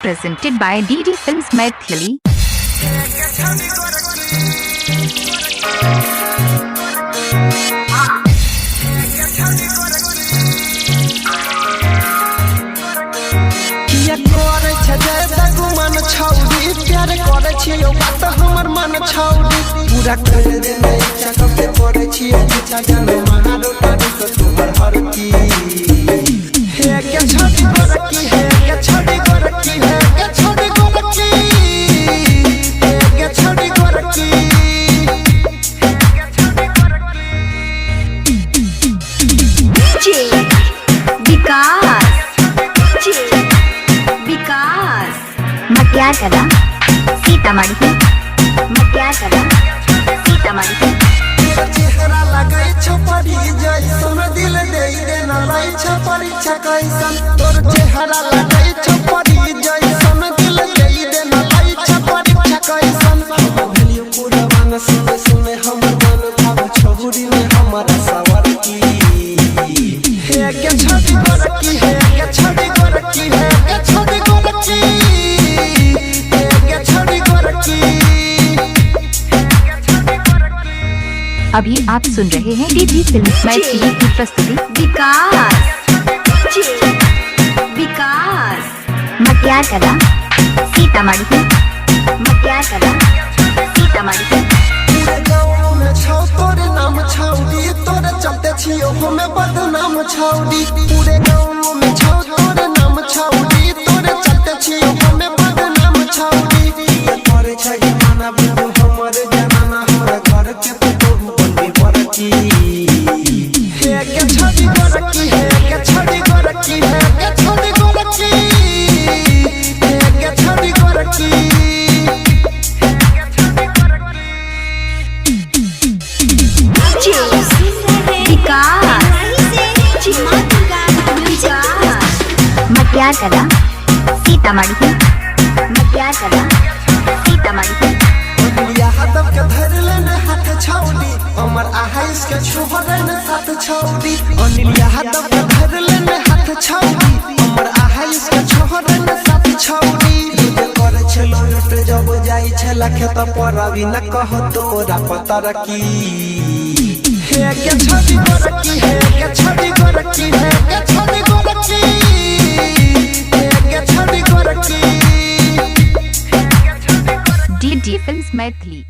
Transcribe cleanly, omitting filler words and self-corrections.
presented by DD Films Maithili. प्यार करे छियो बात हमर मन छौड़ी पूरा कर दे नहीं चकप पे करे छियो पीछा जान महारो तारी तो तोहर हर की हे के छोड़ी गोरकी है के छोड़ी गोरकी है के छोड़ी गोरकी हे के छोड़ी गोरकी डीजे विकास मटियार कदा सीतामढ़ी चेहरा लगाई छपरी जैसन दिल दे देना लाई छपरी छकैसन तोर चेहरा लगाई छपरी जैसन दिल दे देना लाई छपरी छकैसन भेलियो पूरा मन सुने सुने हमर मन भाव छहुरी में हमर सवर की हे के छड़ी गोरकी है के छड़ी गोरकी है के छड़ी गोरकी हे के छड़ी गोरकी। अभी आप सुन रहे हैं डीडी फिल्म्स मैथिली की प्रस्तुति विकास मटियार कदा सीतामढ़ी पूरे गाँव में छौ तोरे नाम छौड़ी तोरे चलते छियो हमें बदनाम छौड़ी पूरे गाँव में छौ तोरे नाम छौड़ी तोरे चलते छियो हमें बदनाम छौड़ी तोरे छै गाना बिनु हमर जमाना हमरा घर के तो बंदी परकी हे के छड़ी गोरकी है के छड़ी गोरकी है के छड़ी गोरकी हे के छड़ी गोरकी। मटियार कदा सीतामढ़ी अनिलिया हाथव के धर लेने हाथ छौड़ी हमर आहाइस के छोहरे ने साथ छौड़ी अनिलिया हाथव के धर लेने हाथ छौड़ी हमर आहाइस के छोहरे ने साथ छौड़ी जे करे छलो लट जब जाई छला खेत पर अभी न कह तोरा पता रखी हे के छड़ी गोरकी है के छड़ी गोरकी है के छड़ी गोरकी हे के छड़ी गोरकी। DD films Maithili.